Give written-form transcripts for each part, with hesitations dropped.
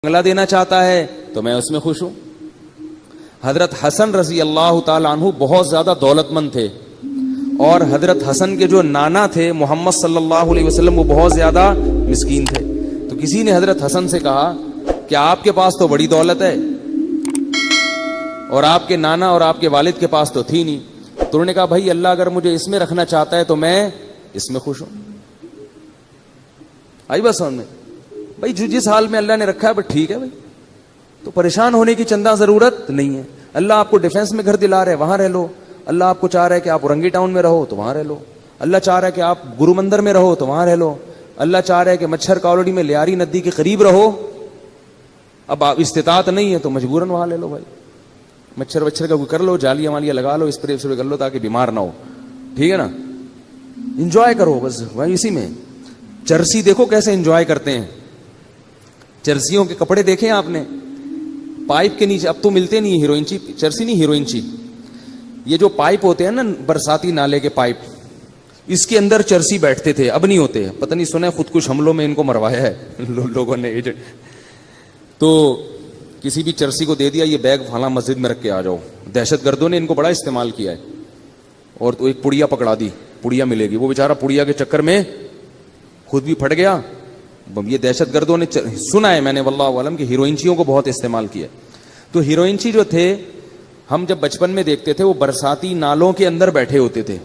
بنگلہ دینا چاہتا ہے تو میں اس میں خوش ہوں. حضرت حسن رضی اللہ تعالی عنہ بہت زیادہ دولت مند تھے، اور حضرت حسن کے جو نانا تھے محمد صلی اللہ علیہ وسلم وہ بہت زیادہ مسکین تھے. تو کسی نے حضرت حسن سے کہا کہ آپ کے پاس تو بڑی دولت ہے اور آپ کے نانا اور آپ کے والد کے پاس تو تھی نہیں. تو انہوں نے کہا بھائی اللہ اگر مجھے اس میں رکھنا چاہتا ہے تو میں اس میں خوش ہوں. آئی بس سمجھ میں بھائی جس حال میں اللہ نے رکھا ہے بس ٹھیک ہے بھائی، تو پریشان ہونے کی چندہ ضرورت نہیں ہے. اللہ آپ کو ڈیفینس میں گھر دلا رہے وہاں رہ لو، اللہ آپ کو چاہ رہا ہے کہ آپ اورنگی ٹاؤن میں رہو تو وہاں رہ لو، اللہ چاہ رہا ہے کہ آپ گرو مندر میں رہو تو وہاں رہ لو، اللہ چاہ رہا ہے کہ مچھر کالونی میں لیاری ندی کے قریب رہو. اب آپ استطاعت نہیں ہے تو مجبوراً وہاں لے لو بھائی، مچھر وچھر کا کر لو، جالیاں والیاں لگا لو، اسپرے کر لو تاکہ بیمار نہ ہو. ٹھیک ہے نا، انجوائے کرو بس بھائی. اسی میں چرسی دیکھو کیسے انجوائے کرتے ہیں، چرسیوں کے کپڑے دیکھے آپ نے، پائپ کے نیچے اب تو ملتے نہیں ہیروئن چی، چرسی نہیں ہیروئن چی، یہ جو پائپ ہوتے ہیں نا برساتی نالے کے پائپ، اس کے اندر چرسی بیٹھتے تھے، اب نہیں ہوتے. پتہ نہیں سنا ہے خود کش حملوں میں ان کو مروایا ہے لوگوں نے. تو کسی بھی چرسی کو دے دیا یہ بیگ فلاں مسجد میں رکھ کے آ جاؤ. دہشت گردوں نے ان کو بڑا استعمال کیا ہے. اور تو ایک پڑیا پکڑا دی، پڑیا ملے گی، وہ بیچارہ پڑیا کے چکر میں خود بھی پھٹ گیا. یہ دہشت گردوں نے سنا ہے میں نے واللہ عالم کہ ہیروئنچیوں کو بہت استعمال کیا. تو ہیروئنچی جو تھے ہم جب بچپن میں دیکھتے تھے وہ برساتی نالوں کے اندر بیٹھے ہوتے تھے،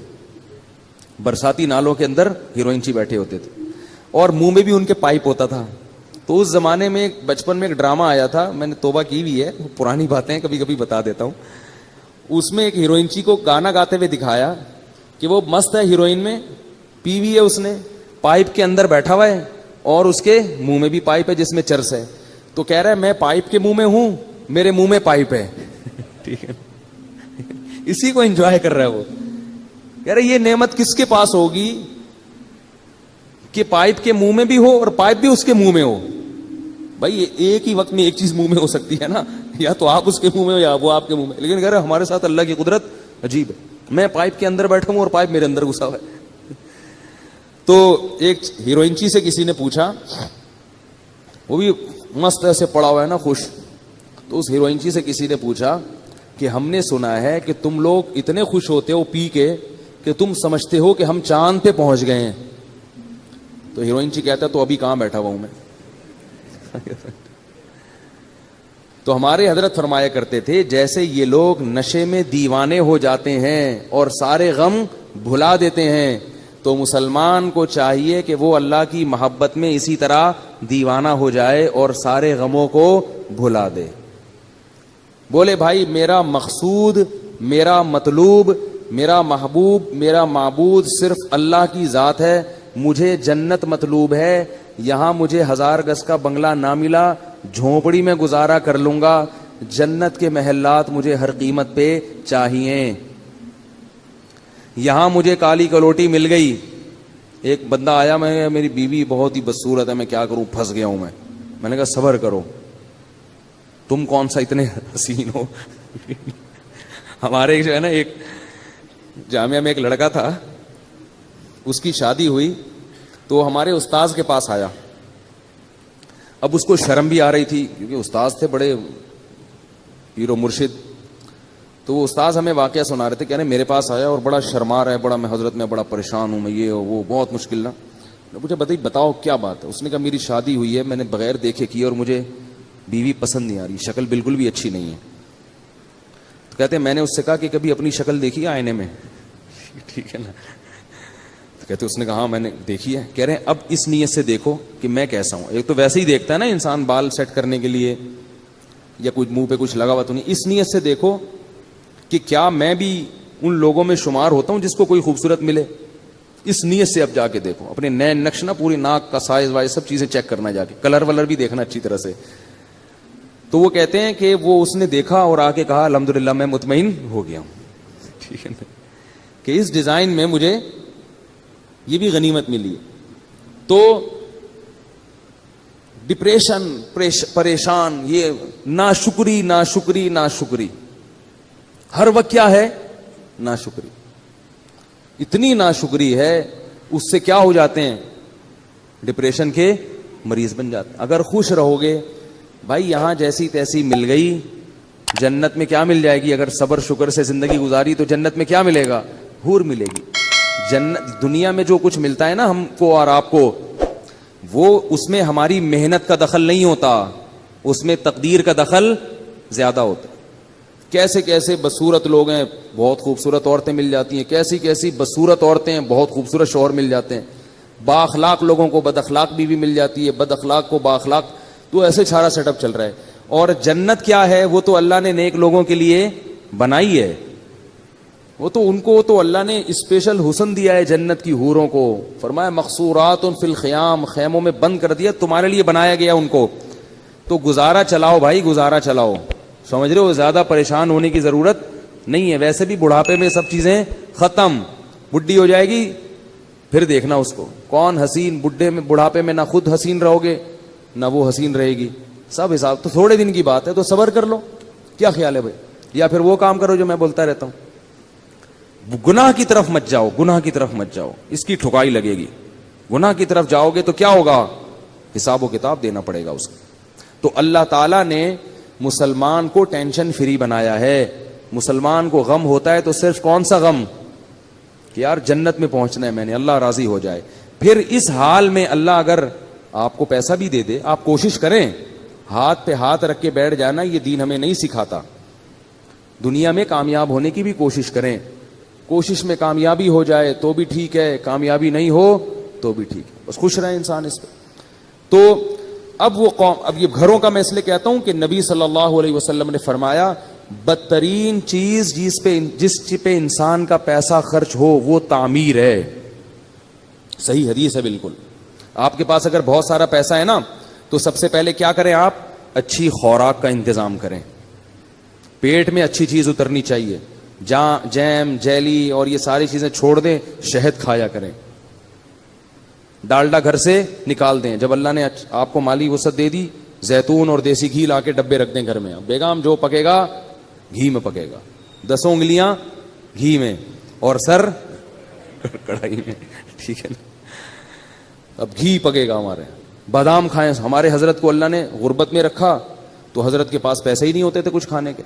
برساتی نالوں کے اندر ہیروئنچی بیٹھے ہوتے تھے، اور منہ میں بھی ان کے پائپ ہوتا تھا. تو اس زمانے میں بچپن میں ایک ڈرامہ آیا تھا، میں نے توبہ کی بھی ہے، پرانی باتیں کبھی کبھی بتا دیتا ہوں. اس میں ایک ہیروئنچی کو گانا گاتے ہوئے دکھایا کہ وہ مست ہے، ہیروئن میں پی وی ہے، اس نے پائپ کے اندر بیٹھا ہوا ہے اور اس کے منہ میں بھی پائپ ہے جس میں چرس ہے. تو کہہ رہا ہے میں پائپ کے منہ میں ہوں، میرے منہ میں پائپ ہے. ٹھیک ہے، اسی کو انجوائے کر رہا ہے وہ. کہہ رہا ہے یہ نعمت کس کے پاس ہوگی کہ پائپ کے منہ میں بھی ہو اور پائپ بھی اس کے منہ میں ہو. بھائی ایک ہی وقت میں ایک چیز منہ میں ہو سکتی ہے نا، یا تو آپ اس کے منہ میں ہو یا وہ آپ کے منہ میں. لیکن کہہ رہا ہے ہمارے ساتھ اللہ کی قدرت عجیب ہے، میں پائپ کے اندر بیٹھا ہوں اور پائپ میرے اندر گھسا ہوا ہے. تو ایک ہیروئنچی سے کسی نے پوچھا، وہ بھی مست ایسے پڑا ہوا ہے نا خوش. تو اس ہیروئنچی سے کسی نے پوچھا کہ ہم نے سنا ہے کہ تم لوگ اتنے خوش ہوتے ہو پی کے کہ تم سمجھتے ہو کہ ہم چاند پہ پہنچ گئے ہیں. تو ہیروئنچی کہتا ہے تو ابھی کہاں بیٹھا ہوا ہوں میں. تو ہمارے حضرت فرمایا کرتے تھے جیسے یہ لوگ نشے میں دیوانے ہو جاتے ہیں اور سارے غم بھلا دیتے ہیں، تو مسلمان کو چاہیے کہ وہ اللہ کی محبت میں اسی طرح دیوانہ ہو جائے اور سارے غموں کو بھلا دے. بولے بھائی میرا مقصود، میرا مطلوب، میرا محبوب، میرا معبود صرف اللہ کی ذات ہے. مجھے جنت مطلوب ہے، یہاں مجھے 1000 گز کا بنگلہ نہ ملا، جھونپڑی میں گزارا کر لوں گا. جنت کے محلات مجھے ہر قیمت پہ چاہیے. یہاں مجھے کالی کلوٹی مل گئی. ایک بندہ آیا، میں میری بیوی بہت ہی بدصورت ہے، میں کیا کروں، پھنس گیا ہوں میں نے کہا صبر کرو، تم کون سا اتنے حسین ہو. ہمارے جو ہے نا ایک جامعہ میں ایک لڑکا تھا، اس کی شادی ہوئی تو ہمارے استاذ کے پاس آیا. اب اس کو شرم بھی آ رہی تھی کیونکہ استاذ تھے بڑے پیر و مرشد. تو وہ استاذ ہمیں واقعہ سنا رہے تھے، کہنے میرے پاس آیا اور بڑا شرما رہا ہے، بڑا میں حضرت میں بڑا پریشان ہوں، میں یہ وہ بہت مشکل نا. مجھے بتاؤ کیا بات ہے. اس نے کہا میری شادی ہوئی ہے، میں نے بغیر دیکھے کی اور مجھے بیوی پسند نہیں آ رہی، شکل بالکل بھی اچھی نہیں ہے. تو کہتے ہیں میں نے اس سے کہا کہ کبھی اپنی شکل دیکھی آئینے میں. ٹھیک ہے نا. تو کہتے اس نے کہا ہاں میں نے دیکھی ہے. کہہ رہے ہیں اب اس نیت سے دیکھو کہ میں کیسا ہوں. ایک تو ویسے ہی دیکھتا ہے نا انسان بال سیٹ کرنے کے لیے یا کچھ منہ پہ کچھ لگا ہوا تو نہیں. اس نیت سے دیکھو کہ کیا میں بھی ان لوگوں میں شمار ہوتا ہوں جس کو کوئی خوبصورت ملے. اس نیت سے اب جا کے دیکھو اپنے نئے نقش نا، پوری ناک کا سائز وائز سب چیزیں چیک کرنا، جا کے کلر ولر بھی دیکھنا اچھی طرح سے. تو وہ کہتے ہیں کہ وہ اس نے دیکھا اور آ کے کہا الحمدللہ میں مطمئن ہو گیا ہوں. ٹھیک ہے نا، کہ اس ڈیزائن میں مجھے یہ بھی غنیمت ملی ہے. تو ڈپریشن، پریشان، یہ ناشکری ناشکری ناشکری ہر وقت کیا ہے، ناشکری. اتنی ناشکری ہے اس سے کیا ہو جاتے ہیں، ڈپریشن کے مریض بن جاتے ہیں. اگر خوش رہو گے بھائی یہاں جیسی تیسی مل گئی, جنت میں کیا مل جائے گی؟ اگر صبر شکر سے زندگی گزاری تو جنت میں کیا ملے گا؟ حور ملے گی. جنت دنیا میں جو کچھ ملتا ہے نا ہم کو اور آپ کو, وہ اس میں ہماری محنت کا دخل نہیں ہوتا, اس میں تقدیر کا دخل زیادہ ہوتا ہے. کیسے کیسے بدصورت لوگ ہیں, بہت خوبصورت عورتیں مل جاتی ہیں, کیسی کیسی بدصورت عورتیں ہیں, بہت خوبصورت شوہر مل جاتے ہیں. با اخلاق لوگوں کو بد اخلاق بیوی مل جاتی ہے, بد اخلاق کو با اخلاق. تو ایسے سارا سیٹ اپ چل رہا ہے. اور جنت کیا ہے؟ وہ تو اللہ نے نیک لوگوں کے لیے بنائی ہے. وہ تو ان کو تو اللہ نے اسپیشل حسن دیا ہے جنت کی حوروں کو. فرمایا مقصورات فی الخیام, خیموں میں بند کر دیا, تمہارے لیے بنایا گیا ان کو. تو گزارا چلاؤ بھائی, گزارا چلاؤ. سمجھ رہے ہو؟ زیادہ پریشان ہونے کی ضرورت نہیں ہے. ویسے بھی بڑھاپے میں سب چیزیں ختم, بڈھی ہو جائے گی پھر دیکھنا اس کو کون حسین. بڑھاپے میں نہ خود حسین رہو گے نہ وہ حسین رہے گی, سب حساب. تو تھوڑے دن کی بات ہے, تو صبر کر لو. کیا خیال ہے بھائی؟ یا پھر وہ کام کرو جو میں بولتا رہتا ہوں, گناہ کی طرف مت جاؤ, گناہ کی طرف مت جاؤ, اس کی ٹھکائی لگے گی. گناہ کی طرف جاؤ گے تو کیا ہوگا؟ حساب و کتاب دینا پڑے گا اس کو. تو اللہ تعالیٰ نے مسلمان کو ٹینشن فری بنایا ہے. مسلمان کو غم ہوتا ہے تو صرف کون سا غم؟ کہ یار جنت میں پہنچنا ہے میں نے, اللہ راضی ہو جائے. پھر اس حال میں اللہ اگر آپ کو پیسہ بھی دے دے, آپ کوشش کریں, ہاتھ پہ ہاتھ رکھ کے بیٹھ جانا یہ دین ہمیں نہیں سکھاتا. دنیا میں کامیاب ہونے کی بھی کوشش کریں. کوشش میں کامیابی ہو جائے تو بھی ٹھیک ہے, کامیابی نہیں ہو تو بھی ٹھیک ہے, بس خوش رہے انسان اس پہ. تو اب وہ قوم, اب یہ گھروں کا میں اس لیے کہتا ہوں کہ نبی صلی اللہ علیہ وسلم نے فرمایا بدترین چیز جس پہ انسان کا پیسہ خرچ ہو وہ تعمیر ہے. صحیح حدیث ہے بالکل. آپ کے پاس اگر بہت سارا پیسہ ہے نا تو سب سے پہلے کیا کریں آپ؟ اچھی خوراک کا انتظام کریں. پیٹ میں اچھی چیز اترنی چاہیے. جیم جیلی اور یہ ساری چیزیں چھوڑ دیں, شہد کھایا کریں. ڈالڈا گھر سے نکال دیں. جب اللہ نے آپ کو مالی وسعت دے دی, زیتون اور دیسی گھی لا کے ڈبے رکھ دیں گھر میں. بیگم جو پکے گا گھی میں پکے گا, 10 انگلیاں گھی میں اور سر کڑھائی میں, ٹھیک ہے نا. اب گھی پکے گا ہمارے. بادام کھائیں. ہمارے حضرت کو اللہ نے غربت میں رکھا تو حضرت کے پاس پیسے ہی نہیں ہوتے تھے کچھ کھانے کے,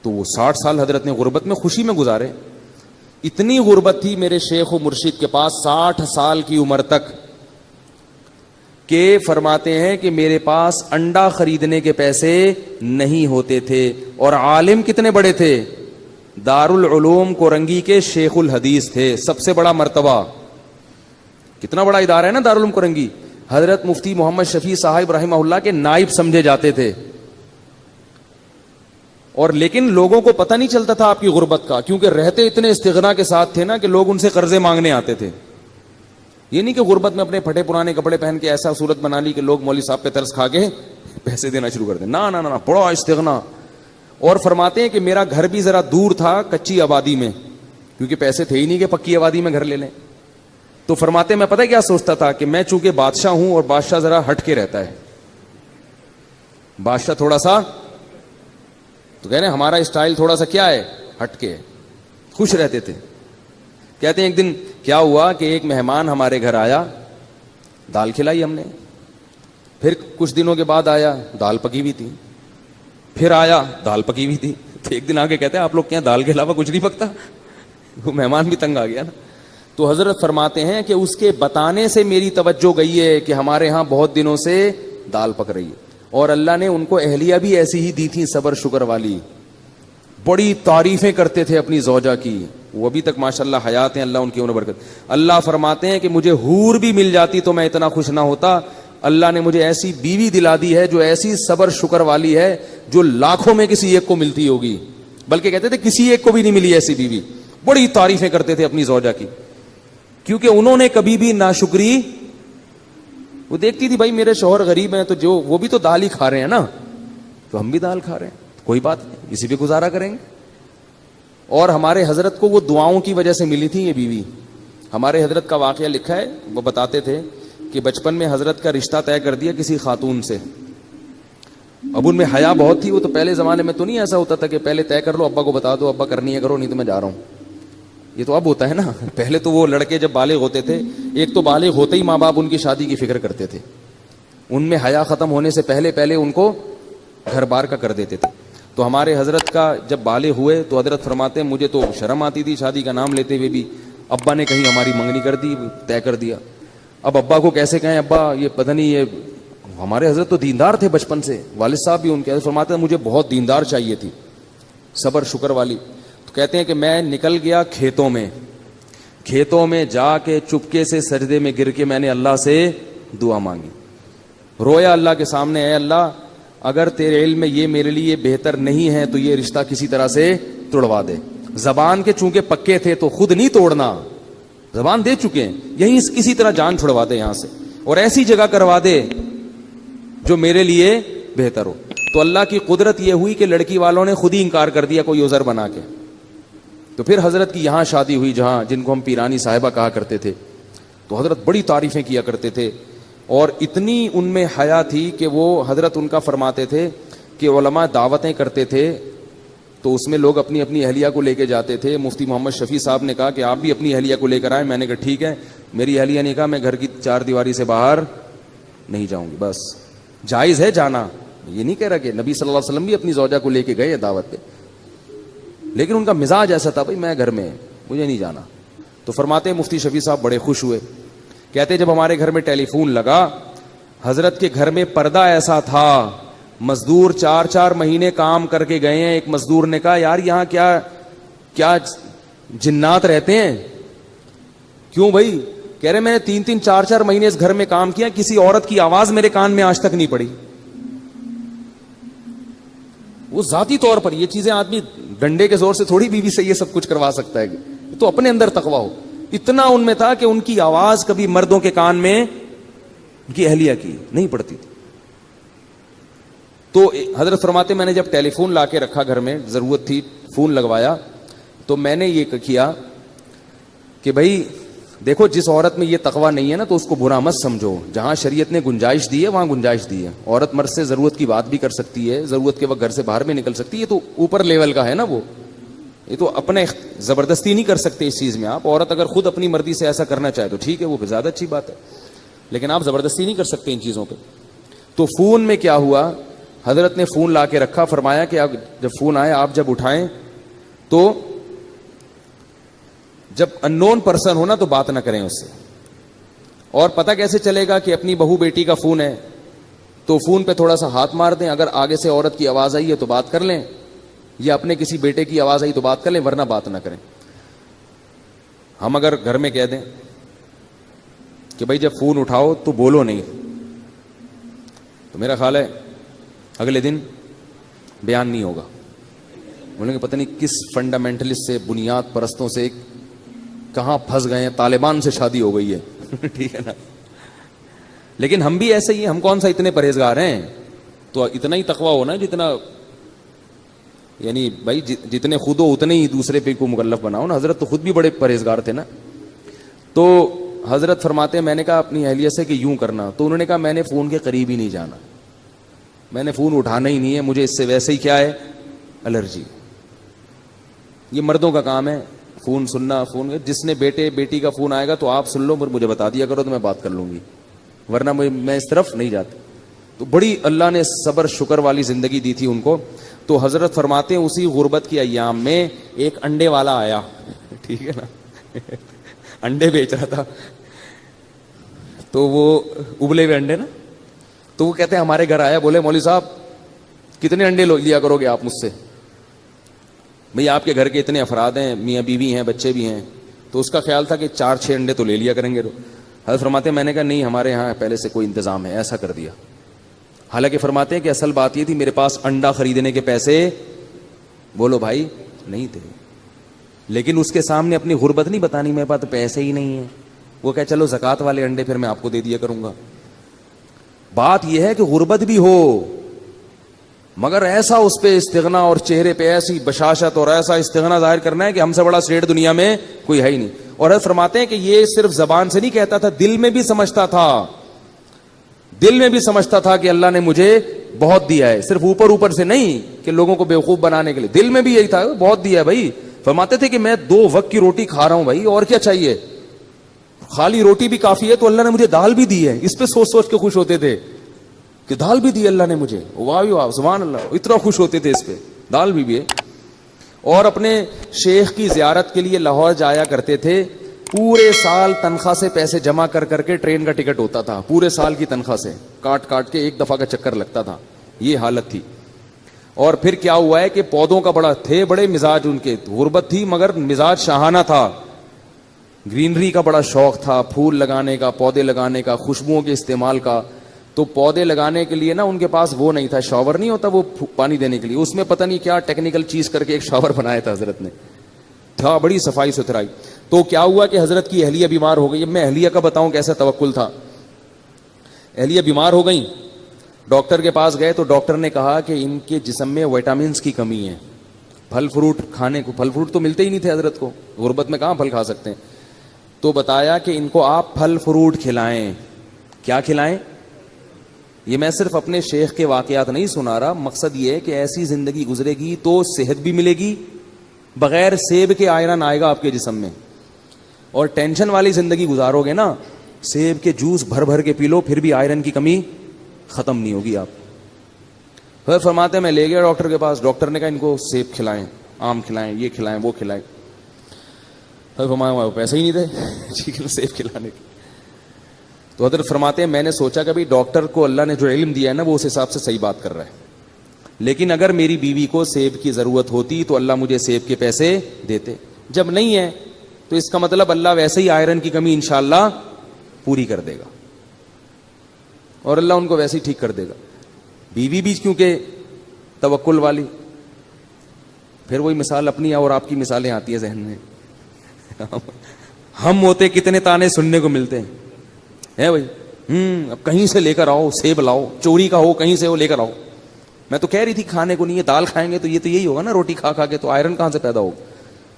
تو وہ 60 سال حضرت نے غربت میں خوشی میں گزارے. اتنی غربت تھی میرے شیخ و مرشد کے پاس 60 سال کی عمر تک کہ فرماتے ہیں کہ میرے پاس انڈا خریدنے کے پیسے نہیں ہوتے تھے. اور عالم کتنے بڑے تھے؟ دارالعلوم کورنگی کے شیخ الحدیث تھے, سب سے بڑا مرتبہ. کتنا بڑا ادارہ ہے نا دارالعلوم کورنگی. حضرت مفتی محمد شفیع صاحب رحمہ اللہ کے نائب سمجھے جاتے تھے. اور لیکن لوگوں کو پتہ نہیں چلتا تھا آپ کی غربت کا, کیونکہ رہتے اتنے استغنا کے ساتھ تھے نا کہ لوگ ان سے قرضے مانگنے آتے تھے. یہ نہیں کہ غربت میں اپنے پھٹے پرانے کپڑے پہن کے ایسا صورت بنا لی کہ لوگ مولوی صاحب پہ ترس کھا کے پیسے دینا شروع کر دیں. نہ نہ نہ, بڑا استغنا. اور فرماتے ہیں کہ میرا گھر بھی ذرا دور تھا کچی آبادی میں, کیونکہ پیسے تھے ہی نہیں کہ پکی آبادی میں گھر لے لیں. تو فرماتے ہیں میں پتہ کیا سوچتا تھا کہ میں چونکہ بادشاہ ہوں اور بادشاہ ذرا ہٹ کے رہتا ہے, بادشاہ تھوڑا سا, تو کہہ رہے ہیں ہمارا اسٹائل تھوڑا سا کیا ہے, ہٹ کے. خوش رہتے تھے. کہتے ہیں ایک دن کیا ہوا کہ ایک مہمان ہمارے گھر آیا, دال کھلائی ہم نے. پھر کچھ دنوں کے بعد آیا, دال پکی ہوئی تھی. پھر آیا, دال پکی ہوئی تھی. تو ایک دن آگے کہتے ہیں آپ لوگ کیا دال کے علاوہ کچھ نہیں پکتا؟ وہ مہمان بھی تنگ آ گیا نا. تو حضرت فرماتے ہیں کہ اس کے بتانے سے میری توجہ گئی ہے کہ ہمارے ہاں بہت دنوں سے دال پک رہی ہے. اور اللہ نے ان کو اہلیہ بھی ایسی ہی دی تھی صبر شکر والی. بڑی تعریفیں کرتے تھے اپنی زوجہ کی, وہ ابھی تک ماشاءاللہ حیات ہیں, اللہ ان کی عمر برکت. اللہ فرماتے ہیں کہ مجھے حور بھی مل جاتی تو میں اتنا خوش نہ ہوتا. اللہ نے مجھے ایسی بیوی دلا دی ہے جو ایسی صبر شکر والی ہے جو لاکھوں میں کسی ایک کو ملتی ہوگی, بلکہ کہتے تھے کسی ایک کو بھی نہیں ملی ایسی بیوی. بڑی تعریفیں کرتے تھے اپنی زوجہ کی, کیونکہ انہوں نے کبھی بھی ناشکری, وہ دیکھتی تھی بھائی میرے شوہر غریب ہیں تو جو وہ بھی تو دال ہی کھا رہے ہیں نا, تو ہم بھی دال کھا رہے ہیں, کوئی بات نہیں, اسی پہ گزارا کریں گے. اور ہمارے حضرت کو وہ دعاؤں کی وجہ سے ملی تھی یہ بیوی. ہمارے حضرت کا واقعہ لکھا ہے, وہ بتاتے تھے کہ بچپن میں حضرت کا رشتہ طے کر دیا کسی خاتون سے. اب ان میں حیا بہت تھی. وہ تو پہلے زمانے میں تو نہیں ایسا ہوتا تھا کہ پہلے طے کر لو, ابا کو بتا دو, ابا کرنی ہے کرو نہیں تو میں جا رہا ہوں. یہ تو اب ہوتا ہے نا. پہلے تو وہ لڑکے جب بالغ ہوتے تھے, ایک تو بالغ ہوتے ہی ماں باپ ان کی شادی کی فکر کرتے تھے, ان میں حیا ختم ہونے سے پہلے پہلے ان کو گھر بار کا کر دیتے تھے. تو ہمارے حضرت کا جب بالغ ہوئے تو حضرت فرماتے ہیں مجھے تو شرم آتی تھی شادی کا نام لیتے ہوئے بھی. ابا نے کہیں ہماری منگنی کر دی, طے کر دیا. اب ابا کو کیسے کہیں ابا یہ پتہ نہیں, یہ ہمارے حضرت تو دیندار تھے بچپن سے, والد صاحب بھی ان کے فرماتے ہیں مجھے بہت دیندار چاہیے تھی, صبر شکر والی. تو کہتے ہیں کہ میں نکل گیا کھیتوں میں جا کے چپکے سے سجدے میں گر کے میں نے اللہ سے دعا مانگی, رویا اللہ کے سامنے, اے اللہ اگر تیرے علم میں یہ میرے لیے بہتر نہیں ہے تو یہ رشتہ کسی طرح سے توڑوا دے. زبان کے چونکہ پکے تھے تو خود نہیں توڑنا, زبان دے چکے ہیں, یہیں کسی طرح جان چھڑوا دے یہاں سے, اور ایسی جگہ کروا دے جو میرے لیے بہتر ہو. تو اللہ کی قدرت یہ ہوئی کہ لڑکی والوں نے خود ہی انکار کر دیا کوئی عذر بنا کے. تو پھر حضرت کی یہاں شادی ہوئی جہاں جن کو ہم پیرانی صاحبہ کہا کرتے تھے. تو حضرت بڑی تعریفیں کیا کرتے تھے, اور اتنی ان میں حیا تھی کہ وہ حضرت ان کا فرماتے تھے کہ علماء دعوتیں کرتے تھے تو اس میں لوگ اپنی اپنی اہلیہ کو لے کے جاتے تھے. مفتی محمد شفیع صاحب نے کہا کہ آپ بھی اپنی اہلیہ کو لے کر آئیں. میں نے کہا ٹھیک ہے. میری اہلیہ نے کہا میں گھر کی چار دیواری سے باہر نہیں جاؤں گی. بس جائز ہے جانا, یہ نہیں کہہ رہا کہ نبی صلی اللہ علیہ وسلم بھی اپنی زوجہ کو لے کے گئے دعوت پہ, لیکن ان کا مزاج ایسا تھا بھائی میں گھر میں مجھے نہیں جانا. تو فرماتے ہیں مفتی شفیع صاحب بڑے خوش ہوئے, کہتے جب ہمارے گھر میں ٹیلی فون لگا, حضرت کے گھر میں پردہ ایسا تھا, مزدور 4 مہینے کام کر کے گئے ہیں. ایک مزدور نے کہا یار یہاں کیا جنات رہتے ہیں؟ کیوں بھائی؟ کہہ رہے میں نے 3 4 مہینے اس گھر میں کام کیا, کسی عورت کی آواز میرے کان میں آج تک نہیں پڑی. وہ ذاتی طور پر یہ چیزیں آدمی ڈنڈے کے زور سے تھوڑی بیوی سے یہ سب کچھ کروا سکتا ہے, تو اپنے اندر تقویٰ ہو. اتنا ان میں تھا کہ ان کی آواز کبھی مردوں کے کان میں ان کی اہلیہ کی نہیں پڑتی تھی. تو حضرت فرماتے میں نے جب ٹیلی فون لا کے رکھا گھر میں, ضرورت تھی فون لگوایا, تو میں نے یہ کیا کہ بھائی دیکھو جس عورت میں یہ تقویٰ نہیں ہے نا تو اس کو برا مت سمجھو. جہاں شریعت نے گنجائش دی ہے وہاں گنجائش دی ہے. عورت مرد سے ضرورت کی بات بھی کر سکتی ہے, ضرورت کے وقت گھر سے باہر بھی نکل سکتی ہے. یہ تو اوپر لیول کا ہے نا, وہ یہ تو اپنے زبردستی نہیں کر سکتے اس چیز میں. آپ عورت اگر خود اپنی مرضی سے ایسا کرنا چاہے تو ٹھیک ہے, وہ زیادہ اچھی بات ہے, لیکن آپ زبردستی نہیں کر سکتے ان چیزوں پہ. تو فون میں کیا ہوا, حضرت نے فون لا کے رکھا, فرمایا کہ آپ جب فون آئے آپ جب اٹھائیں تو جب اننون پرسن ہونا تو بات نہ کریں اس سے. اور پتہ کیسے چلے گا کہ اپنی بہو بیٹی کا فون ہے تو فون پہ تھوڑا سا ہاتھ مار دیں, اگر آگے سے عورت کی آواز آئی ہے تو بات کر لیں, یا اپنے کسی بیٹے کی آواز آئی تو بات کر لیں, ورنہ بات نہ کریں. ہم اگر گھر میں کہہ دیں کہ بھائی جب فون اٹھاؤ تو بولو نہیں, تو میرا خیال ہے اگلے دن بیان نہیں ہوگا. بولیں گے پتہ نہیں کس فنڈامنٹلسٹ سے, بنیاد پرستوں سے کہاں پھنس گئے ہیں, طالبان سے شادی ہو گئی ہے. ٹھیک ہے نا. لیکن ہم بھی ایسے ہی ہیں, ہم کون سا اتنے پرہیزگار ہیں. تو اتنا ہی تقویٰ ہونا جتنا, یعنی بھائی جتنے خود ہو اتنے ہی دوسرے پہ کو مکلف بناؤ نا. حضرت تو خود بھی بڑے پرہیزگار تھے نا. تو حضرت فرماتے ہیں میں نے کہا اپنی اہلیہ سے کہ یوں کرنا, تو انہوں نے کہا میں نے فون کے قریب ہی نہیں جانا, میں نے فون اٹھانا ہی نہیں ہے, مجھے اس سے ویسے ہی کیا ہے الرجی. یہ مردوں کا کام ہے فون سننا. فون جس نے بیٹی کا فون آئے گا تو آپ سن لو, پر مجھے بتا دیا کرو تو میں بات کر لوں گی, ورنہ میں اس طرف نہیں جاتا. تو بڑی اللہ نے صبر شکر والی زندگی دی تھی ان کو. تو حضرت فرماتے ہیں اسی غربت کی ایام میں ایک انڈے والا آیا, ٹھیک ہے نا, انڈے بیچ رہا تھا. تو وہ ابلے ہوئے انڈے نا, تو وہ کہتے ہیں ہمارے گھر آیا, بولے مولوی صاحب کتنے انڈے لیا کرو گے آپ مجھ سے؟ بھئی آپ کے گھر کے اتنے افراد ہیں, میاں بیوی ہیں, بچے بھی ہیں. تو اس کا خیال تھا کہ 4-6 انڈے تو لے لیا کریں گے. حضرت فرماتے ہیں میں نے کہا نہیں, ہمارے یہاں پہلے سے کوئی انتظام ہے, ایسا کر دیا. حالانکہ فرماتے ہیں کہ اصل بات یہ تھی میرے پاس انڈا خریدنے کے پیسے بولو بھائی نہیں تھے, لیکن اس کے سامنے اپنی غربت نہیں بتانی, میرے پاس پیسے ہی نہیں ہیں. وہ کہ چلو زکوٰۃ والے انڈے پھر میں آپ کو دے دیا کروں گا. بات یہ ہے کہ غربت بھی ہو مگر ایسا اس پہ استغنا, اور چہرے پہ ایسی بشاشت اور ایسا استغنا ظاہر کرنا ہے کہ ہم سے بڑا سیٹ دنیا میں کوئی ہے ہی نہیں. اور حضرت فرماتے ہیں کہ یہ صرف زبان سے نہیں کہتا تھا, دل میں بھی سمجھتا تھا, دل میں بھی سمجھتا تھا کہ اللہ نے مجھے بہت دیا ہے. صرف اوپر سے نہیں کہ لوگوں کو بیوقوف بنانے کے لیے, دل میں بھی یہی تھا بہت دیا ہے بھائی. فرماتے تھے کہ میں 2 وقت کی روٹی کھا رہا ہوں بھائی, اور کیا چاہیے, خالی روٹی بھی کافی ہے, تو اللہ نے مجھے دال بھی دی ہے. اس پہ سوچ سوچ کے خوش ہوتے تھے کہ دال بھی دی اللہ نے مجھے, واہ واہ سبحان اللہ, اتنا خوش ہوتے تھے اس پہ, دال بھی ہے. اور اپنے شیخ کی زیارت کے لیے لاہور جایا کرتے تھے, پورے سال تنخواہ سے پیسے جمع کر کر کے ٹرین کا ٹکٹ ہوتا تھا, پورے سال کی تنخواہ سے کاٹ کاٹ کے ایک دفعہ کا چکر لگتا تھا, یہ حالت تھی. اور پھر کیا ہوا ہے کہ پودوں کا بڑے مزاج ان کے, غربت تھی مگر مزاج شاہانہ تھا, گرینری کا بڑا شوق تھا, پھول لگانے کا, پودے لگانے کا, خوشبوؤں کے استعمال کا. تو پودے لگانے کے لیے نا ان کے پاس وہ نہیں تھا, شاور نہیں ہوتا وہ پانی دینے کے لیے, اس میں پتہ نہیں کیا ٹیکنیکل چیز کر کے ایک شاور بنایا تھا حضرت نے, تھا بڑی صفائی ستھرائی. تو کیا ہوا کہ حضرت کی اہلیہ بیمار ہو گئی. اب میں اہلیہ کا بتاؤں کیسا توکل تھا. اہلیہ بیمار ہو گئی, ڈاکٹر کے پاس گئے تو ڈاکٹر نے کہا کہ ان کے جسم میں وٹامنس کی کمی ہے, پھل فروٹ کھانے کو, پھل فروٹ تو ملتے ہی نہیں تھے حضرت کو, غربت میں کہاں پھل کھا سکتے ہیں. تو بتایا کہ ان کو آپ پھل فروٹ کھلائیں. کیا کھلائیں؟ یہ میں صرف اپنے شیخ کے واقعات نہیں سنا رہا, مقصد یہ ہے کہ ایسی زندگی گزرے گی تو صحت بھی ملے گی, بغیر سیب کے آئرن آئے گا آپ کے جسم میں. اور ٹینشن والی زندگی گزارو گے نا, سیب کے جوس بھر بھر کے پی لو پھر بھی آئرن کی کمی ختم نہیں ہوگی. آپ پھر فرماتے میں لے گیا ڈاکٹر کے پاس, ڈاکٹر نے کہا ان کو سیب کھلائیں, آم کھلائیں, یہ کھلائیں, وہ کھلائیں. پھر فرمایا پیسے ہی نہیں تھے سیب کھلانے کے. تو حضرت فرماتے ہیں میں نے سوچا کہ بھائی ڈاکٹر کو اللہ نے جو علم دیا ہے نا وہ اس حساب سے صحیح بات کر رہا ہے, لیکن اگر میری بیوی کو سیب کی ضرورت ہوتی تو اللہ مجھے سیب کے پیسے دیتے, جب نہیں ہے تو اس کا مطلب اللہ ویسے ہی آئرن کی کمی انشاءاللہ پوری کر دے گا, اور اللہ ان کو ویسے ہی ٹھیک کر دے گا. بیوی بھی کیونکہ توکل والی, پھر وہی مثال اپنی اور آپ کی مثالیں آتی ہے ذہن میں. ہم ہوتے کتنے تانے سننے کو ملتے ہیں ہے بھائی, اب کہیں سے لے کر آؤ, سیب لاؤ, چوری کا ہو کہیں سے وہ لے کر آؤ. میں تو کہہ رہی تھی کھانے کو نہیں ہے, دال کھائیں گے تو یہ تو یہی ہوگا نا, روٹی کھا کھا کے, تو آئرن کہاں سے پیدا ہوگا.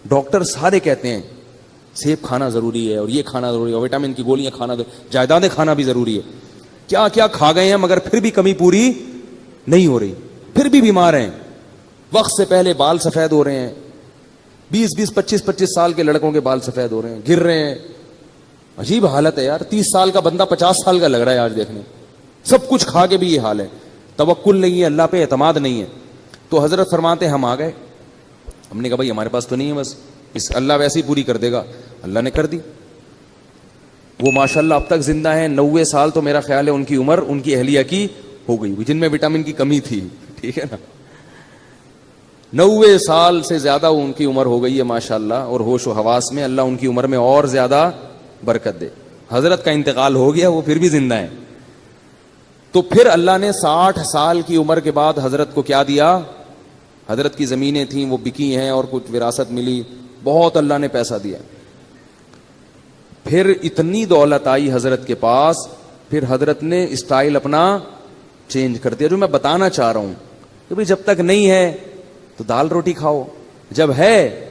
ڈاکٹر سارے کہتے ہیں سیب کھانا ضروری ہے, اور یہ کھانا ضروری ہے, وٹامن کی گولیاں کھانا, جائیدادیں کھانا بھی ضروری ہے. کیا کیا کھا گئے ہیں مگر پھر بھی کمی پوری نہیں ہو رہی, پھر بھی بیمار ہیں. وقت سے پہلے بال سفید ہو رہے ہیں, 20 25 سال کے لڑکوں کے بال سفید ہو رہے ہیں, گر رہے ہیں. عجیب حالت ہے یار, 30 سال کا بندہ 50 سال کا لگ رہا ہے آج دیکھنے, سب کچھ کھا کے بھی یہ حال ہے. توکل نہیں ہے, اللہ پہ اعتماد نہیں ہے. تو حضرت فرماتے ہم آ گئے, ہم نے کہا بھائی ہمارے پاس تو نہیں ہے, بس اس اللہ ویسے ہی پوری کر دے گا. اللہ نے کر دی. وہ ماشاءاللہ اب تک زندہ ہیں, 90 سال تو میرا خیال ہے ان کی عمر ان کی اہلیہ کی ہو گئی, جن میں وٹامن کی کمی تھی, ٹھیک ہے نا. 90 سال سے زیادہ ان کی عمر ہو گئی ہے ماشاءاللہ, اور ہوش و حواس میں اللہ ان کی عمر میں اور زیادہ برکت دے. حضرت کا انتقال ہو گیا, وہ پھر بھی زندہ ہیں. تو پھر اللہ نے 60 سال کی عمر کے بعد حضرت کو کیا دیا. حضرت کی زمینیں تھیں وہ بکی ہیں, اور کچھ وراثت ملی, بہت اللہ نے پیسہ دیا. پھر اتنی دولت آئی حضرت کے پاس, پھر حضرت نے اسٹائل اپنا چینج کر دیا. جو میں بتانا چاہ رہا ہوں کہ بھئی جب تک نہیں ہے تو دال روٹی کھاؤ, جب ہے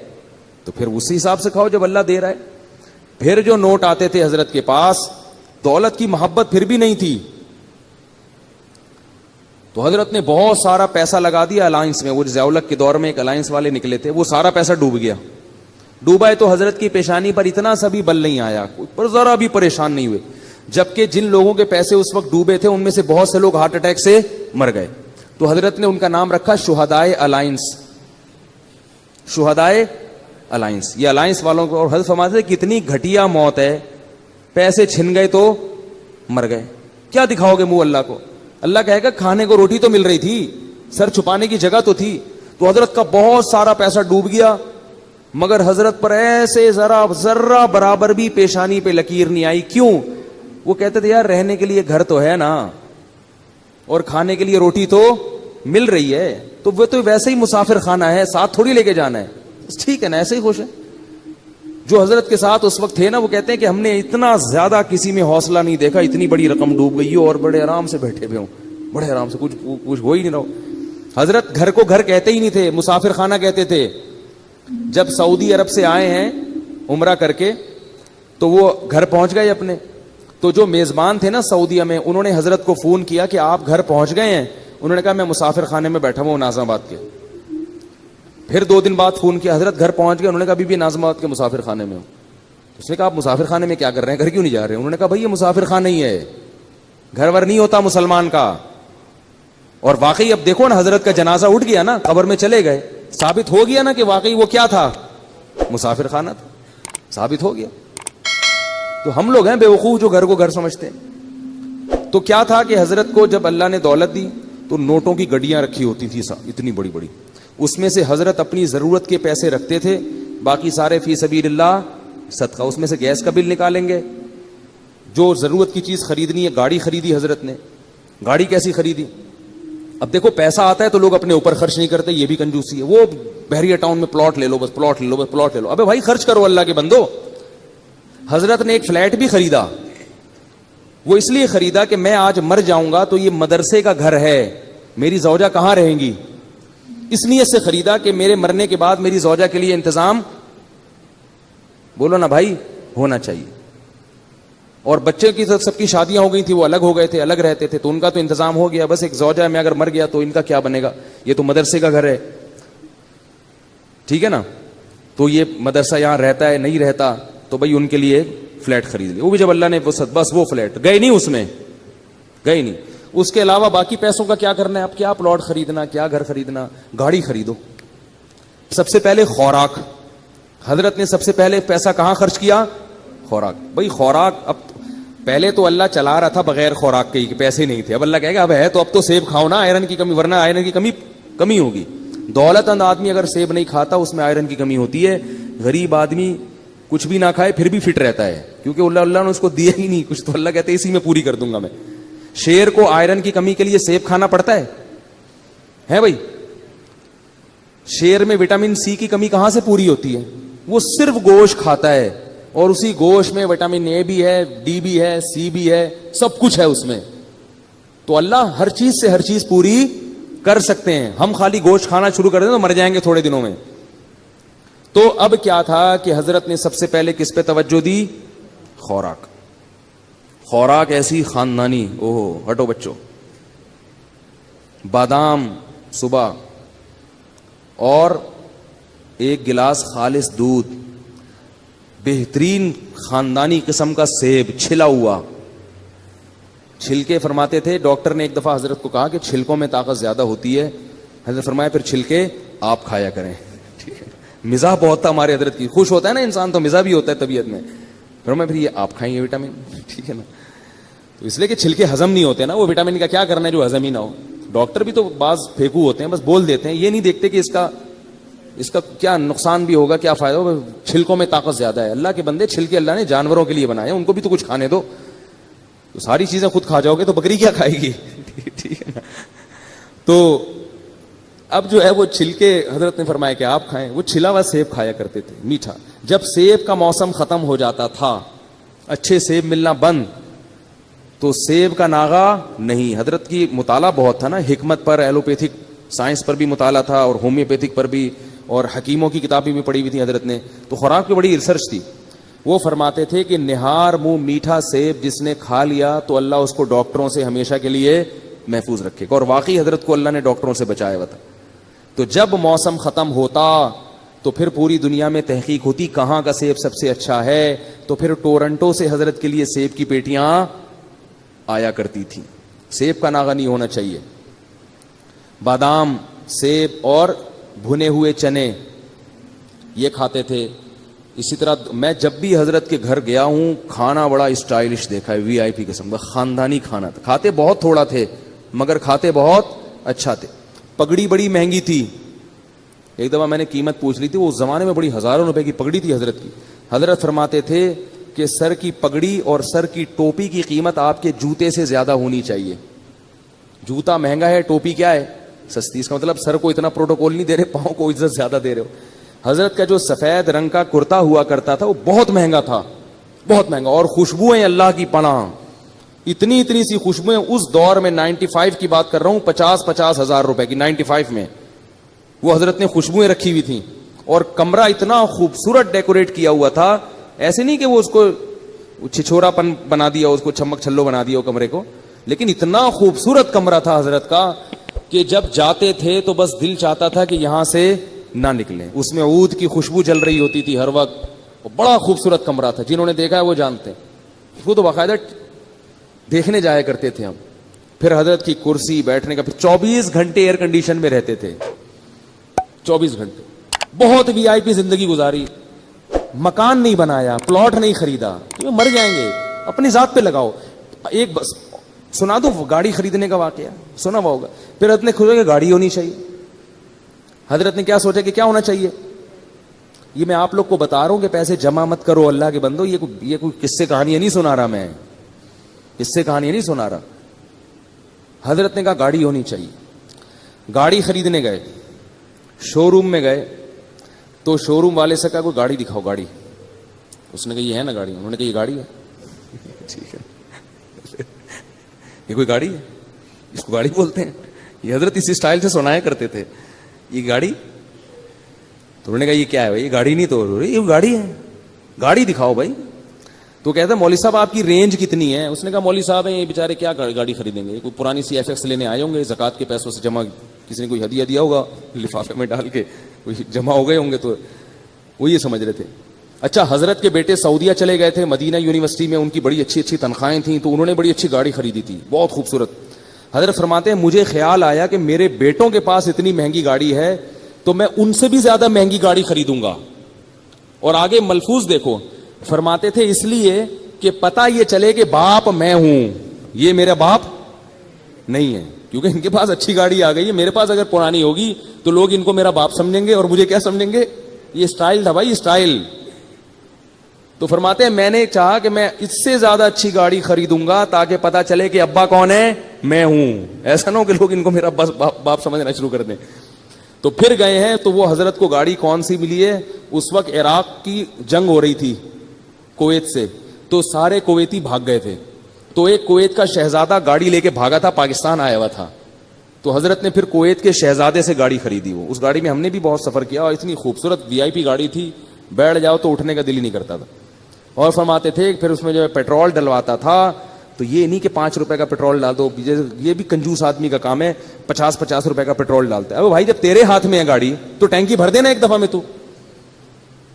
تو پھر اسی حساب سے کھاؤ جب اللہ دے رہا ہے. پھر جو نوٹ آتے تھے حضرت کے پاس, دولت کی محبت پھر بھی نہیں تھی, تو حضرت نے بہت سارا پیسہ لگا دیا الائنس میں. وہ ضیاء-ال-حق کے دور میں ایک الائنس والے نکلے تھے, وہ سارا پیسہ ڈوب گیا. ڈوبا ہے تو حضرت کی پیشانی پر اتنا سا بھی بل نہیں آیا, پر ذرا بھی پریشان نہیں ہوئے. جبکہ جن لوگوں کے پیسے اس وقت ڈوبے تھے ان میں سے بہت سے لوگ ہارٹ اٹیک سے مر گئے. تو حضرت نے ان کا نام رکھا شہدائے الائنس, شہدائے الائنس. یہ الائنس والوں کو, اور حضرت فرماتے ہیں کتنی گھٹیا موت ہے, پیسے چھن گئے تو مر گئے. کیا دکھاؤ گے منہ اللہ کو. اللہ کہے گا کھانے کو روٹی تو مل رہی تھی, سر چھپانے کی جگہ تو تھی. تو حضرت کا بہت سارا پیسہ ڈوب گیا, مگر حضرت پر ایسے ذرہ برابر بھی پیشانی پہ لکیر نہیں آئی. کیوں؟ وہ کہتے تھے یار رہنے کے لیے گھر تو ہے نا, اور کھانے کے لیے روٹی تو مل رہی ہے, تو وہ تو ویسے ہی مسافر خانہ ہے, ساتھ تھوڑی لے کے جانا ہے, ٹھیک ہے نا, ایسے ہی خوش ہے. جو حضرت کے ساتھ اس وقت تھے نا, وہ کہتے ہیں کہ ہم نے اتنا زیادہ کسی میں حوصلہ نہیں دیکھا, اتنی بڑی رقم ڈوب گئی ہو اور بڑے آرام سے بیٹھے ہوئے ہوں, بڑے آرام سے, کچھ ہو ہی نہیں رہا. حضرت گھر کو گھر کہتے ہی نہیں تھے, مسافر خانہ کہتے تھے. جب سعودی عرب سے آئے ہیں عمرہ کر کے, تو وہ گھر پہنچ گئے اپنے. تو جو میزبان تھے نا سعودیہ میں, انہوں نے حضرت کو فون کیا کہ آپ گھر پہنچ گئے ہیں. انہوں نے کہا میں مسافر خانے میں بیٹھا ہوں ناظم آباد کے. پھر 2 دن بعد فون کیا, حضرت گھر پہنچ گئے. انہوں نے کہا بھی ناظم آباد کے مسافر خانے میں ہوں. اس نے کہا آپ مسافر خانے میں کیا کر رہے ہیں, گھر کیوں نہیں جا رہے؟ انہوں نے کہا بھائی یہ مسافر خانہ ہی ہے, گھر ور نہیں ہوتا مسلمان کا, اور واقعی اب دیکھو نا, حضرت کا جنازہ اٹھ گیا نا, قبر میں چلے گئے, ثابت ہو گیا نا کہ واقعی وہ کیا تھا, مسافر خانہ تھا, ثابت ہو گیا. تو ہم لوگ ہیں بے وقوف جو گھر کو گھر سمجھتے ہیں. تو کیا تھا کہ حضرت کو جب اللہ نے دولت دی تو نوٹوں کی گڈیاں رکھی ہوتی تھی اتنی بڑی بڑی, اس میں سے حضرت اپنی ضرورت کے پیسے رکھتے تھے, باقی سارے فی سبیل اللہ صدقہ. اس میں سے گیس کا بل نکالیں گے, جو ضرورت کی چیز خریدنی ہے, گاڑی خریدی حضرت نے, گاڑی کیسی خریدی. اب دیکھو پیسہ آتا ہے تو لوگ اپنے اوپر خرچ نہیں کرتے, یہ بھی کنجوسی ہے. وہ بحریہ ٹاؤن میں پلاٹ لے لو, بس پلاٹ لے لو, بس پلاٹ لے لو. ابے بھائی خرچ کرو اللہ کے بندو. حضرت نے ایک فلیٹ بھی خریدا, وہ اس لیے خریدا کہ میں آج مر جاؤں گا تو یہ مدرسے کا گھر ہے, میری زوجہ کہاں رہیں گی, اس نیت سے خریدا کہ میرے مرنے کے بعد میری زوجہ کے لیے انتظام, بولو نا بھائی, ہونا چاہیے. اور بچے کی سب کی شادیاں ہو گئی تھی, وہ الگ ہو گئے تھے, الگ رہتے تھے, تو ان کا تو انتظام ہو گیا. بس ایک زوجہ میں اگر مر گیا تو ان کا کیا بنے گا, یہ تو مدرسے کا گھر ہے, ٹھیک ہے نا. تو یہ مدرسہ یہاں رہتا ہے نہیں رہتا, تو بھائی ان کے لیے فلیٹ خرید لیا. وہ بھی جب اللہ نے بس وہ فلیٹ گئے نہیں, اس میں گئے نہیں. اس کے علاوہ باقی پیسوں کا کیا کرنا ہے, اب کیا پلاٹ خریدنا, کیا گھر خریدنا, گاڑی خریدو. سب سے پہلے خوراک, حضرت نے سب سے پہلے پیسہ کہاں خرچ کیا, خوراک. بھائی خوراک, اب پہلے تو اللہ چلا رہا تھا بغیر خوراک کے, پیسے نہیں تھے. اب اللہ کہے گا اب ہے تو اب تو سیب کھاؤ نا, آئرن کی کمی, ورنہ آئرن کی کمی ہوگی. دولت مند آدمی اگر سیب نہیں کھاتا اس میں آئرن کی کمی ہوتی ہے. غریب آدمی کچھ بھی نہ کھائے پھر بھی فٹ رہتا ہے, کیونکہ اللہ نے اس کو دیا ہی نہیں کچھ, تو اللہ کہتے ہیں اسی میں پوری کر دوں گا میں. شیر کو آئرن کی کمی کے لیے سیب کھانا پڑتا ہے بھائی. شیر میں وٹامن سی کی کمی کہاں سے پوری ہوتی ہے, وہ صرف گوشت کھاتا ہے, اور اسی گوشت میں وٹامن اے بھی ہے, ڈی بھی ہے, سی بھی ہے, سب کچھ ہے اس میں. تو اللہ ہر چیز سے ہر چیز پوری کر سکتے ہیں. ہم خالی گوشت کھانا شروع کر دیں تو مر جائیں گے تھوڑے دنوں میں. تو اب کیا تھا کہ حضرت نے سب سے پہلے کس پہ توجہ دی, خوراک. خوراک ایسی خاندانی, اوہ ہٹو بچوں, بادام صبح, اور ایک گلاس خالص دودھ, بہترین خاندانی قسم کا سیب چھلا ہوا. چھلکے فرماتے تھے, ڈاکٹر نے ایک دفعہ حضرت کو کہا کہ چھلکوں میں طاقت زیادہ ہوتی ہے. حضرت فرمایا پھر چھلکے آپ کھایا کریں. ٹھیک ہے, مزاح بہت تھا ہمارے حضرت کی, خوش ہوتا ہے نا انسان تو مزاح بھی ہوتا ہے طبیعت میں. فرمایا پھر یہ آپ کھائیں گے وٹامن, ٹھیک ہے نا. تو اس لیے کہ چھلکے ہضم نہیں ہوتے نا, وہ وٹامن کا کیا کرنا ہے جو ہضم ہی نہ ہو. ڈاکٹر بھی تو بعض پھینکو ہوتے ہیں, بس بول دیتے ہیں, یہ نہیں دیکھتے کہ اس کا کیا نقصان بھی ہوگا, کیا فائدہ ہوگا. چھلکوں میں طاقت زیادہ ہے. اللہ کے بندے, چھلکے اللہ نے جانوروں کے لیے بنائے, ان کو بھی تو کچھ کھانے دو. تو ساری چیزیں خود کھا جاؤ گے تو بکری کیا کھائے گی, ٹھیک ہے نا. تو اب جو ہے وہ چھلکے حضرت نے فرمایا کہ آپ کھائیں. وہ چھلا ہوا سیب کھایا کرتے تھے, میٹھا. جب سیب کا موسم ختم ہو جاتا تھا, اچھے سیب ملنا بند, تو سیب کا ناغا نہیں. حضرت کی مطالعہ بہت تھا نا, حکمت پر, ایلوپیتھک سائنس پر بھی مطالعہ تھا, اور ہومیوپیتھک پر بھی, اور حکیموں کی کتابیں بھی پڑھی ہوئی تھی حضرت نے. تو خوراک کی بڑی ریسرچ تھی. وہ فرماتے تھے کہ نہار منہ میٹھا سیب جس نے کھا لیا تو اللہ اس کو ڈاکٹروں سے ہمیشہ کے لیے محفوظ رکھے گا. اور واقعی حضرت کو اللہ نے ڈاکٹروں سے بچایا ہوا تھا. تو جب موسم ختم ہوتا تو پھر پوری دنیا میں تحقیق ہوتی کہاں کا سیب سب سے اچھا ہے. تو پھر ٹورنٹو سے حضرت کے لیے سیب کی پیٹیاں آیا کرتی تھی. سیب کا ناغا نہیں ہونا چاہیے. بادام, سیب اور بھنے ہوئے چنے یہ کھاتے تھے. اسی طرح میں جب بھی حضرت کے گھر گیا ہوں, کھانا بڑا اسٹائلش دیکھا ہے, وی آئی پی قسم کا خاندانی کھانا تھا. کھاتے بہت تھوڑا تھے مگر کھاتے بہت اچھا تھے. پگڑی بڑی مہنگی تھی. ایک دفعہ میں نے قیمت پوچھ لی تھی, وہ زمانے میں بڑی ہزاروں روپے کی پگڑی تھی حضرت کی. حضرت فرماتے تھے کہ سر کی پگڑی اور سر کی ٹوپی کی قیمت آپ کے جوتے سے زیادہ ہونی چاہیے. جوتا مہنگا ہے, ٹوپی کیا ہے, سستی. اس کا مطلب سر کو اتنا پروٹوکول نہیں دے رہے, پاؤں کو عزت زیادہ دے رہے ہو. حضرت کا جو سفید رنگ کا کرتا ہوا کرتا تھا وہ بہت مہنگا تھا, بہت مہنگا. اور خوشبوئیں اللہ کی پناہ, اتنی سی خوشبوئیں. اس دور میں 95 کی بات کر رہا ہوں, 50 ہزار روپے کی 95 میں وہ حضرت نے خوشبوئیں رکھی ہوئی تھیں. اور کمرہ اتنا خوبصورت ڈیکوریٹ کیا ہوا تھا, ایسے نہیں کہ وہ اس کو چھچورا پن بنا دیا, اس کو چھمک چھلو بنا دیا کمرے کو, لیکن اتنا خوبصورت کمرہ تھا حضرت کا کہ جب جاتے تھے تو بس دل چاہتا تھا کہ یہاں سے نہ نکلیں. اس میں عود کی خوشبو جل رہی ہوتی تھی ہر وقت. بڑا خوبصورت کمرہ تھا, جنہوں نے دیکھا ہے وہ جانتے ہیں. وہ تو باقاعدہ دیکھنے جایا کرتے تھے ہم. پھر حضرت کی کرسی بیٹھنے کا, پھر 24 گھنٹے ایئر کنڈیشن میں رہتے تھے, 24 گھنٹے. بہت وی آئی پی زندگی گزاری, مکان نہیں بنایا, پلاٹ نہیں خریدا, مر جائیں گے, اپنی ذات پہ لگاؤ. ایک بس سنا دو گاڑی خریدنے کا واقعہ, سنا ہوا ہوگا. پھر حضرت نے سوچا کہ گاڑی ہونی چاہیے. حضرت نے کیا سوچا کہ کیا ہونا چاہیے؟ یہ میں آپ لوگ کو بتا رہا ہوں کہ پیسے جمع مت کرو اللہ کے بندو, یہ کوئی قصے کہانیاں نہیں سنا رہا, میں قصے کہانیاں نہیں سنا رہا. حضرت نے کہا گاڑی ہونی چاہیے. گاڑی خریدنے گئے, شو روم میں گئے, تو شو روم والے سے کہا کوئی گاڑی دکھاؤ, گاڑی. اس نے کہا یہ ہے نا گاڑی. انہوں نے کہا یہ گاڑی ہے. ٹھیک ہے, یہ کوئی گاڑی ہے, اس کو گاڑی بولتے ہیں. یہ حضرت اسی اسٹائل سے سنایا کرتے تھے, یہ گاڑی. تو انہوں نے کہا یہ کیا ہے بھائی, یہ گاڑی نہیں, تو یہ گاڑی ہے, گاڑی دکھاؤ بھائی. تو کہتا ہے مولوی صاحب آپ کی رینج کتنی ہے؟ اس نے کہا مولوی صاحب یہ بیچارے کیا گاڑی خریدیں گے, کوئی پرانی سی ایف ایکس لینے آئے ہوں گے, زکات کے پیسوں سے جمع, کسی نے کوئی ہدیہ دیا ہوگا لفافے میں ڈال کے, کوئی جمع ہو گئے ہوں گے, تو وہ یہ سمجھ رہے تھے. اچھا, حضرت کے بیٹے سعودیہ چلے گئے تھے, مدینہ یونیورسٹی میں ان کی بڑی اچھی اچھی تنخواہیں تھیں, تو انہوں نے بڑی اچھی گاڑی خریدی تھی, بہت خوبصورت. حضرت فرماتے ہیں مجھے خیال آیا کہ میرے بیٹوں کے پاس اتنی مہنگی گاڑی ہے تو میں ان سے بھی زیادہ مہنگی گاڑی خریدوں گا. اور آگے ملفوظ دیکھو, فرماتے تھے اس لیے کہ پتہ یہ چلے کہ باپ میں ہوں, یہ میرا باپ نہیں ہے, کیونکہ ان کے پاس اچھی گاڑی آ گئی ہے. میرے پاس اگر پرانی ہوگی تو لوگ ان کو میرا باپ سمجھیں گے, اور مجھے کیا سمجھیں گے؟ یہ اسٹائل تھا بھائی, اسٹائل. تو فرماتے ہیں میں نے چاہا کہ میں اس سے زیادہ اچھی گاڑی خریدوں گا تاکہ پتہ چلے کہ ابا کون ہے, میں ہوں. ایسا نہ ہو کہ لوگ ان کو میرا بس باپ سمجھنا شروع کر دیں. تو پھر گئے ہیں, تو وہ حضرت کو گاڑی کون سی ملی ہے؟ اس وقت عراق کی جنگ ہو رہی تھی کویت سے, تو سارے کویتی بھاگ گئے تھے. تو ایک کویت کا شہزادہ گاڑی لے کے بھاگا تھا, پاکستان آیا ہوا تھا. تو حضرت نے پھر کویت کے شہزادے سے گاڑی خریدی. وہ اس گاڑی میں ہم نے بھی بہت سفر کیا, اور اتنی خوبصورت وی آئی پی گاڑی تھی, بیٹھ جاؤ تو اٹھنے کا دل ہی نہیں کرتا تھا. اور فرماتے تھے پھر اس میں جو پیٹرول ڈلواتا تھا, تو یہ نہیں کہ 5 روپے کا پیٹرول ڈال دو, یہ بھی کنجوس آدمی کا کام ہے, 50 روپے کا پیٹرول ڈالتا ہے. ابے بھائی جب تیرے ہاتھ میں ہے گاڑی تو ٹینکی بھر دینا ایک دفعہ میں, تو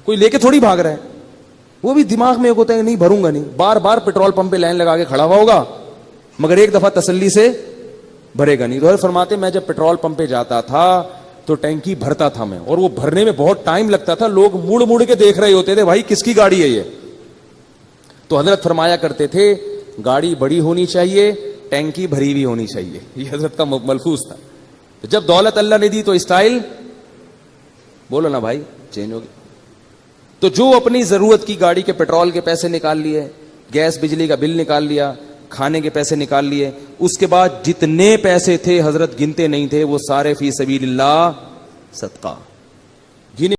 کوئی لے کے تھوڑی بھاگ رہا ہے. وہ بھی دماغ میں ہوتا ہے نہیں بھروں گا نہیں, بار بار پیٹرول پمپ پہ لائن لگا کے کھڑا ہوا ہوگا, مگر ایک دفعہ تسلی سے بھرے گا نہیں. تو فرماتے میں جب پیٹرول پمپ پہ جاتا تھا تو ٹینکی بھرتا تھا میں, اور وہ بھرنے میں بہت ٹائم لگتا تھا, لوگ مڑ مڑ کے دیکھ رہے ہوتے تھے بھائی کس کی گاڑی ہے یہ. تو حضرت فرمایا کرتے تھے گاڑی بڑی ہونی چاہیے, ٹینکی بھری ہوئی ہونی چاہیے. یہ حضرت کا ملفوظ تھا. جب دولت اللہ نے دی تو اسٹائل بولو نا بھائی چینج ہوگی. تو جو اپنی ضرورت کی گاڑی کے پیٹرول کے پیسے نکال لیے, گیس بجلی کا بل نکال لیا, کھانے کے پیسے نکال لیے, اس کے بعد جتنے پیسے تھے حضرت گنتے نہیں تھے, وہ سارے فی سبیل اللہ صدقہ.